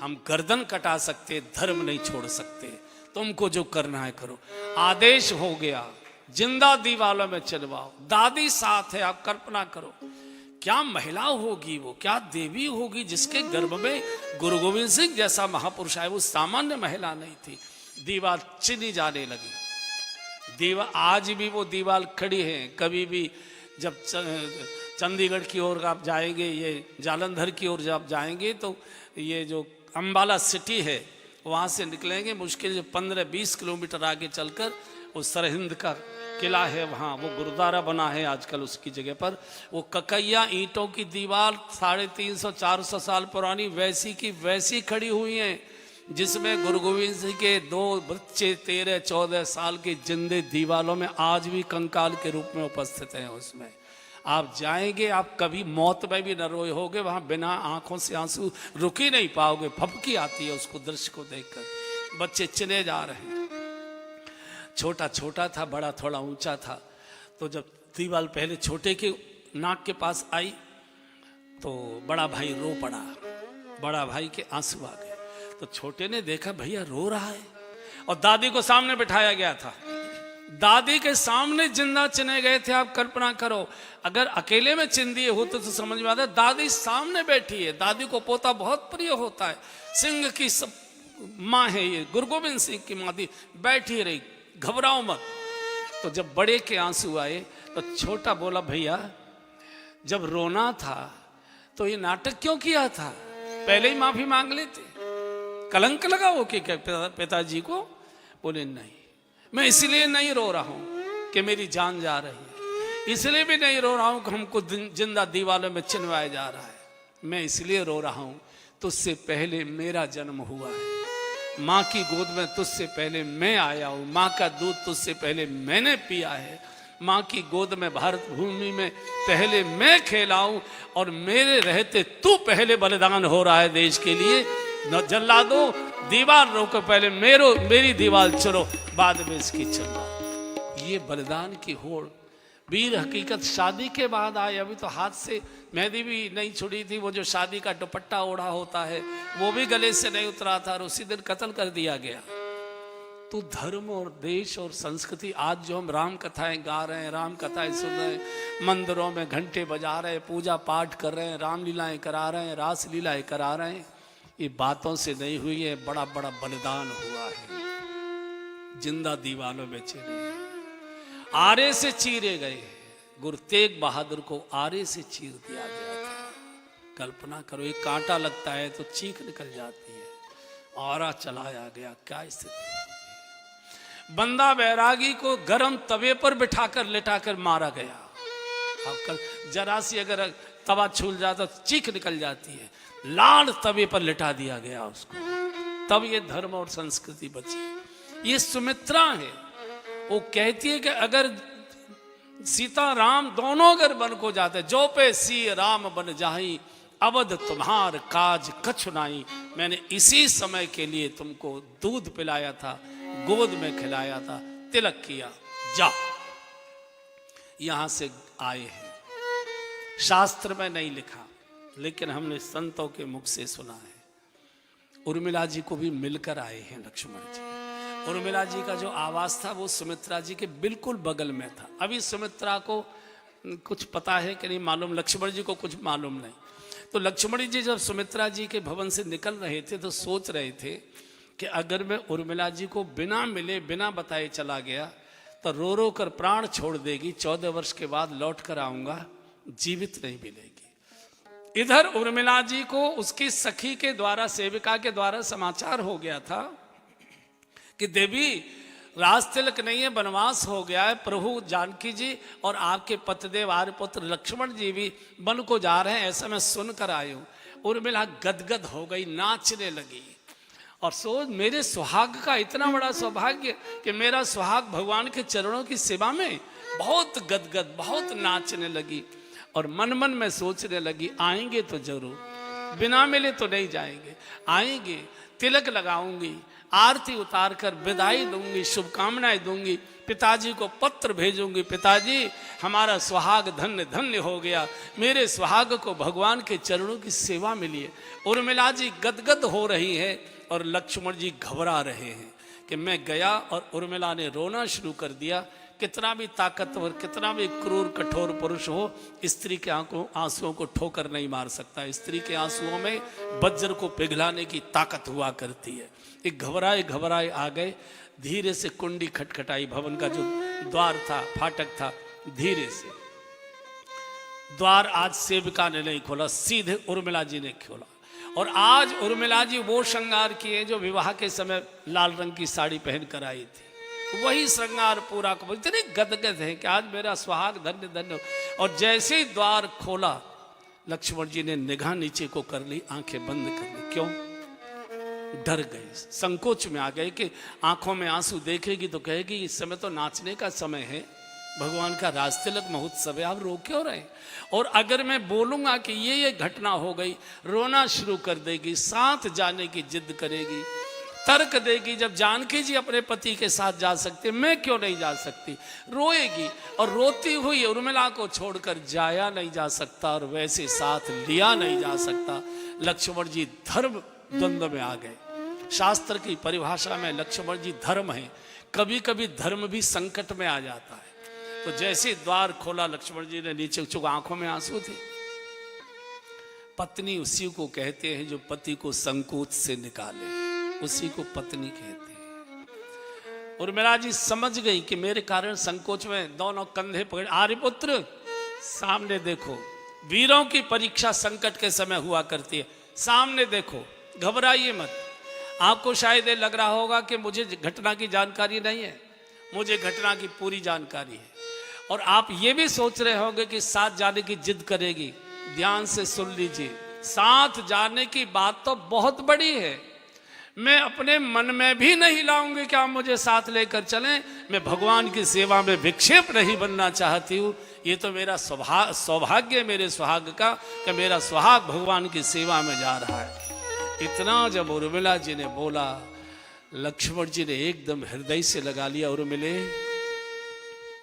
हम गर्दन कटा सकते, धर्म नहीं छोड़ सकते, तुमको जो करना है करो। आदेश हो गया, जिंदा दीवालों में चलवाओ। दादी साथ है। आप कल्पना करो, क्या महिला होगी वो, क्या देवी होगी जिसके गर्भ में गुरु गोविंद सिंह जैसा महापुरुष है। वो सामान्य महिला नहीं थी। दीवार चिनी जाने लगी। दीवार आज भी वो दीवार खड़ी है। कभी भी जब चंडीगढ़ की ओर आप जाएंगे, ये जालंधर की ओर जब जाएंगे, तो ये जो अंबाला सिटी है वहाँ से निकलेंगे, मुश्किल 15-20 किलोमीटर आगे चलकर वो सरहिंद का किला है, वहाँ वो गुरुद्वारा बना है आजकल उसकी जगह पर। वो ककैया ईंटों की दीवार 350-400 साल पुरानी वैसी की वैसी खड़ी हुई है, जिसमें गुरु गोविंद सिंह के 2 बच्चे 13-14 साल के जिंदे दीवालों में आज भी कंकाल के रूप में उपस्थित हैं। उसमें आप जाएंगे, आप कभी मौत में भी न रोए होगे। वहाँ बिना आंखों से आंसू रुक ही नहीं पाओगे, फपकी आती है उसको दृश्य को देखकर। बच्चे चिने जा रहे हैं। छोटा छोटा था, बड़ा थोड़ा ऊंचा था। तो जब दीवार पहले छोटे के नाक के पास आई तो बड़ा भाई रो पड़ा। बड़ा भाई के आंसू आ गए। तो छोटे ने देखा भैया रो रहा है, और दादी को सामने बिठाया गया था। दादी के सामने जिंदा चिने गए थे। आप कल्पना करो, अगर अकेले में चिन दिए होते तो समझ में आता। दादी सामने बैठी है। दादी को पोता बहुत प्रिय होता है। सिंह की सब माँ है ये, गुरु गोविंद सिंह की माँ थी। बैठी रही, घबराओ मत। तो जब बड़े के आंसू आए तो छोटा बोला भैया जब रोना था तो ये नाटक क्यों किया था, पहले ही माफी मांग लेते। कलंक लगा हो कि पिताजी को? बोले नहीं, मैं इसलिए नहीं रो रहा हूं कि मेरी जान जा रही है, इसलिए भी नहीं रो रहा हूं कि हमको जिंदा दीवालों में चिनवाया जा रहा है। मैं इसलिए रो रहा हूं, तुझसे पहले मेरा जन्म हुआ है, माँ की गोद में तुझसे पहले मैं आया हूं, माँ का दूध तुझसे पहले मैंने पिया है, माँ की गोद में भारत भूमि में पहले मैं खेला हूं, और मेरे रहते तू पहले बलिदान हो रहा है देश के लिए। न जला दो दीवार रोको, पहले मेरी दीवार चलो, बाद में इसकी चलो। ये बलिदान की होड़, वीर हकीकत शादी के बाद आए। अभी तो हाथ से मेहंदी भी नहीं छुड़ी थी, वो जो शादी का दुपट्टा ओढ़ा होता है वो भी गले से नहीं उतरा था, और उसी दिन कत्ल कर दिया गया। तो धर्म और देश और संस्कृति, आज जो हम राम कथाएं गा रहे हैं, राम कथाएं सुन रहे हैं, मंदिरों में घंटे बजा रहे हैं, पूजा पाठ कर रहे हैं, रामलीलाएं करा रहे हैं, रास लीलाएं करा रहे हैं, ये बातों से नहीं हुई है, बड़ा बड़ा बलिदान हुआ है। जिंदा दीवालों में चले, आरे से चीरे गए। गुरु तेग बहादुर को आरे से चीर दिया गया था। कल्पना करो, एक कांटा लगता है तो चीख निकल जाती है, आरा चलाया गया। क्या स्थिति। बंदा बैरागी को गरम तवे पर बिठाकर लिटाकर मारा गया। अब जरा सी अगर तवा छूल जाता तो चीख निकल जाती है। लाल तवे पर लिटा दिया गया उसको, तब ये धर्म और संस्कृति बची। ये सुमित्रा है, वो कहती है कि अगर सीता राम दोनों अगर बन को जाते, जो पे सी राम बन जाही, अवध तुम्हार काज कछु नाई। मैंने इसी समय के लिए तुमको दूध पिलाया था, गोद में खिलाया था, तिलक किया, जाओ। यहां से आए हैं, शास्त्र में नहीं लिखा, लेकिन हमने संतों के मुख से सुना है। उर्मिला जी को भी मिलकर आए हैं लक्ष्मण जी। उर्मिला जी का जो आवास था वो सुमित्रा जी के बिल्कुल बगल में था। अभी सुमित्रा को कुछ पता है कि नहीं मालूम, लक्ष्मण जी को कुछ मालूम नहीं। तो लक्ष्मण जी जब सुमित्रा जी के भवन से निकल रहे थे तो सोच रहे थे कि अगर मैं उर्मिला जी को बिना मिले बिना बताए चला गया तो रो रो कर प्राण छोड़ देगी, 14 वर्ष के बाद लौट कर आऊंगा, जीवित नहीं मिलेगी। इधर उर्मिला जी को उसकी सखी के द्वारा, सेविका के द्वारा समाचार हो गया था कि देवी राज तिलक नहीं है, वनवास हो गया है। प्रभु जानकी जी और आपके पतिदेव आर्यपुत्र लक्ष्मण जी भी वन को जा रहे हैं, ऐसा मैं सुनकर आई हूँ। उर्मिला गदगद हो गई, नाचने लगी और सोच मेरे सुहाग का इतना बड़ा सौभाग्य कि मेरा सुहाग भगवान के चरणों की सेवा में। बहुत गदगद, बहुत नाचने लगी और मन मन में सोचने लगी आएंगे तो जरूर, बिना मिले तो नहीं जाएंगे, आएंगे, तिलक लगाऊंगी, आरती उतार कर विदाई दूंगी, शुभकामनाएं दूंगी, पिताजी को पत्र भेजूंगी, पिताजी हमारा सुहाग धन्य धन्य हो गया, मेरे सुहाग को भगवान के चरणों की सेवा मिली है। उर्मिला जी गदगद हो रही है और लक्ष्मण जी घबरा रहे हैं कि मैं गया और उर्मिला ने रोना शुरू कर दिया। कितना भी ताकतवर, कितना भी क्रूर कठोर पुरुष हो, स्त्री के आंसुओं को ठोकर नहीं मार सकता। स्त्री के आंसुओं में वज्र को पिघलाने की ताकत हुआ करती है। एक घबराए घबराए आ गए, धीरे से कुंडी खटखटाई, भवन का जो द्वार था, फाटक था, धीरे से द्वार आज सेविका ने नहीं खोला, सीधे उर्मिला जी ने खोला। और आज उर्मिला जी वो श्रृंगार किए जो विवाह के समय लाल रंग की साड़ी पहन कर आई थी, वही श्रृंगार पूरा को इतने गदगद है कि आज मेरा सुहाग धन्य धन्य। और जैसे ही द्वार खोला, लक्ष्मण जी ने निगाह नीचे को कर ली, आंखें बंद कर ली। क्यों? डर गए, संकोच में आ गए कि आंखों में आंसू देखेगी तो कहेगी इस समय तो नाचने का समय है, भगवान का राज तिलक महोत्सव है, आप रो क्यों रहे? और अगर मैं बोलूंगा कि ये घटना हो गई, रोना शुरू कर देगी, साथ जाने की जिद करेगी, तर्क देगी। जब जानकी जी अपने पति के साथ जा सकते, मैं क्यों नहीं जा सकती? रोएगी और रोती हुई उर्मिला को छोड़कर जाया नहीं जा सकता और वैसे साथ लिया नहीं जा सकता। लक्ष्मण जी धर्म द्वंद्व में आ गए। शास्त्र की परिभाषा में लक्ष्मण जी धर्म है, कभी कभी धर्म भी संकट में आ जाता है। तो जैसे द्वार खोला, लक्ष्मण जी ने नीचे चुक, आंखों में आंसू थे। पत्नी उसी को कहते हैं जो पति को संकोच से निकाले, उसी को पत्नी कहते हैं। उर्मिला जी समझ गई कि मेरे कारण संकोच में, दोनों कंधे पकड़, आर्यपुत्र सामने देखो, वीरों की परीक्षा संकट के समय हुआ करती है, सामने देखो, घबराइए मत। आपको शायद ये लग रहा होगा कि मुझे घटना की जानकारी नहीं है, मुझे घटना की पूरी जानकारी है। और आप ये भी सोच रहे होंगे कि साथ जाने की जिद करेगी। ध्यान से सुन लीजिए, साथ जाने की बात तो बहुत बड़ी है। मैं अपने मन में भी नहीं लाऊंगी कि आप मुझे साथ लेकर चलें। मैं भगवान की सेवा में विक्षेप नहीं बनना चाहती हूँ। ये तो मेरा सौभाग्य है मेरे सुहाग का कि मेरा सुहाग भगवान की सेवा में जा रहा है। इतना जब उर्मिला जी ने बोला, लक्ष्मण जी ने एकदम हृदय से लगा लिया, उर्मिले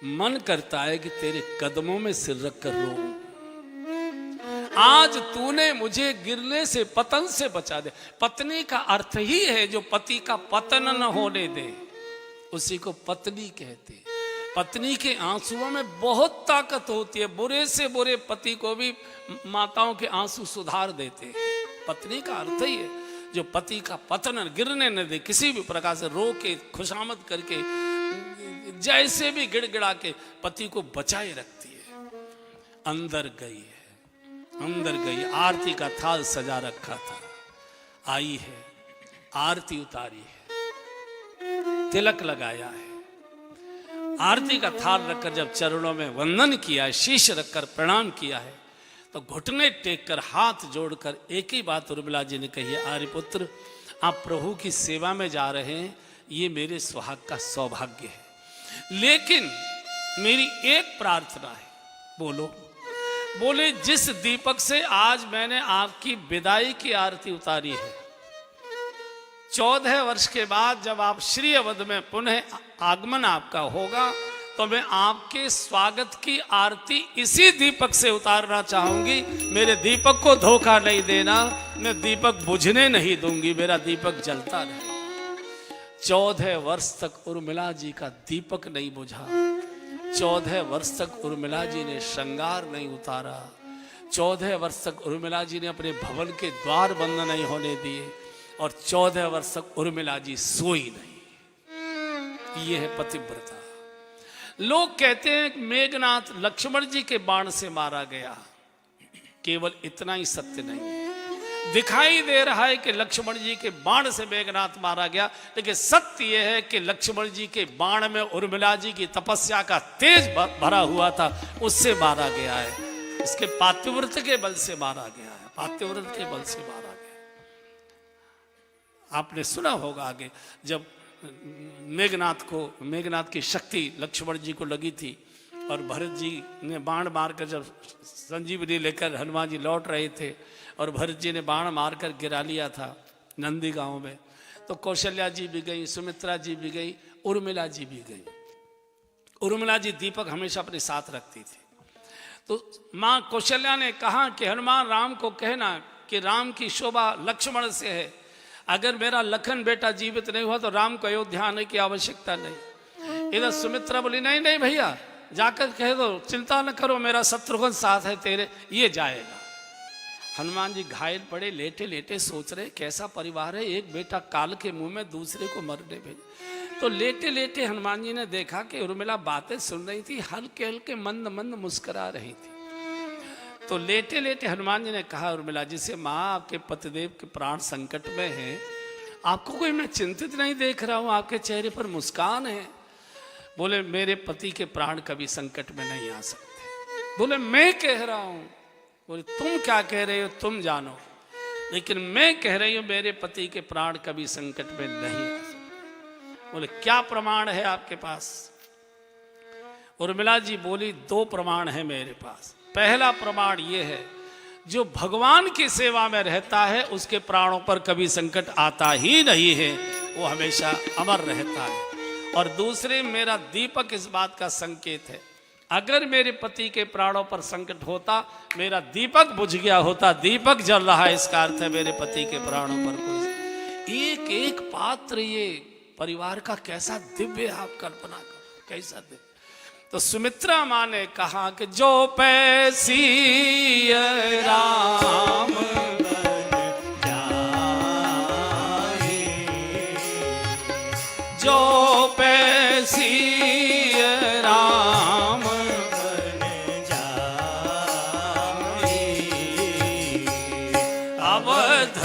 मन करता है कि तेरे कदमों में सिर रख कर रो। आज तूने मुझे गिरने से, पतन से बचा दे। पत्नी का अर्थ ही है जो पति का पतन न होने दे, उसी को पत्नी कहते हैं। पत्नी के आंसुओं में बहुत ताकत होती है। बुरे से बुरे पति को भी माताओं के आंसू सुधार देते हैं। पत्नी का अर्थ ही है जो पति का पतन, गिरने न दे, किसी भी प्रकार से रो के, खुशामद करके, जैसे भी गिड़गिड़ा के पति को बचाए रखती है। अंदर गई है, अंदर गई, आरती का थाल सजा रखा था, आई है, आरती उतारी है, तिलक लगाया है, आरती का थाल रखकर जब चरणों में वंदन किया है, शीश रखकर प्रणाम किया है, तो घुटने टेक कर, हाथ जोड़कर एक ही बात उर्मिला जी ने कही है, आर्यपुत्र आप प्रभु की सेवा में जा रहे हैं, ये मेरे सुहाग का सौभाग्य है। लेकिन मेरी एक प्रार्थना है। बोलो। बोले, जिस दीपक से आज मैंने आपकी विदाई की आरती उतारी है, 14 वर्ष के बाद जब आप श्री अवध में पुनः आगमन आपका होगा, तो मैं आपके स्वागत की आरती इसी दीपक से उतारना चाहूंगी। मेरे दीपक को धोखा नहीं देना, मैं दीपक बुझने नहीं दूंगी, मेरा दीपक जलता रहे। 14 वर्ष तक उर्मिला जी का दीपक नहीं बुझा। 14 वर्ष तक उर्मिला जी ने श्रृंगार नहीं उतारा। 14 वर्ष तक उर्मिला जी ने अपने भवन के द्वार बंद नहीं होने दिए। और 14 वर्ष तक उर्मिला जी सोई नहीं। ये है पतिव्रता। लोग कहते हैं कि मेघनाथ लक्ष्मण जी के बाण से मारा गया। केवल इतना ही सत्य नहीं है। दिखाई दे रहा है कि लक्ष्मण जी के बाण से मेघनाथ मारा गया, लेकिन सत्य यह है कि लक्ष्मण जी के बाण में उर्मिला जी की तपस्या का तेज भरा हुआ था, उससे मारा गया है। इसके पातिव्रत के बल से मारा गया है, पातिव्रत के बल से मारा गया। आपने सुना होगा आगे जब मेघनाथ की शक्ति लक्ष्मण जी को लगी थी और भरत जी ने बाण मारकर जब संजीवनी लेकर हनुमान जी लौट रहे थे और भरत जी ने बाण मारकर गिरा लिया था नंदी गांव में, तो कौशल्या जी भी गई, सुमित्रा जी भी गई, उर्मिला जी भी गई। उर्मिला जी दीपक हमेशा अपने साथ रखती थी। तो माँ कौशल्या ने कहा कि हनुमान राम को कहना कि राम की शोभा लक्ष्मण से है, अगर मेरा लखन बेटा जीवित नहीं हुआ तो राम को अयोध्या आने की आवश्यकता नहीं। इधर सुमित्रा बोली नहीं नहीं भैया, जाकर कह दो चिंता न करो, मेरा शत्रुघ्न साथ है तेरे, ये जाएगा। हनुमान जी घायल पड़े, लेटे लेटे सोच रहे कैसा परिवार है, एक बेटा काल के मुंह में दूसरे को मरने भेजे। तो लेटे लेटे हनुमान जी ने देखा कि उर्मिला बातें सुन रही थी, हल्के हल्के मंद मंद मुस्कुरा रही थी। तो लेटे लेटे हनुमान जी ने कहा उर्मिला जी से, माँ आपके पतिदेव के प्राण संकट में हैं, आपको कोई मैं चिंतित नहीं देख रहा हूँ, आपके चेहरे पर मुस्कान है। बोले मेरे पति के प्राण कभी संकट में नहीं आ सकते। बोले मैं कह रहा हूँ। बोले तुम क्या कह रहे हो तुम जानो, लेकिन मैं कह रही हूँ मेरे पति के प्राण कभी संकट में नहीं आ सकते। बोले क्या प्रमाण है आपके पास? उर्मिला जी बोली 2 प्रमाण है मेरे पास। पहला प्रमाण ये है, जो भगवान की सेवा में रहता है उसके प्राणों पर कभी संकट आता ही नहीं है, वो हमेशा अमर रहता है। और दूसरे मेरा दीपक इस बात का संकेत है, अगर मेरे पति के प्राणों पर संकट होता, मेरा दीपक बुझ गया होता, दीपक जल रहा है, इसका अर्थ है मेरे पति के प्राणों पर कोई एक एक पात्र, ये परिवार का कैसा दिव्य आप कल्पना करो, कैसा दिव्य। तो सुमित्रा माँ ने कहा कि जो पैसी राम जो पैसी राम अवध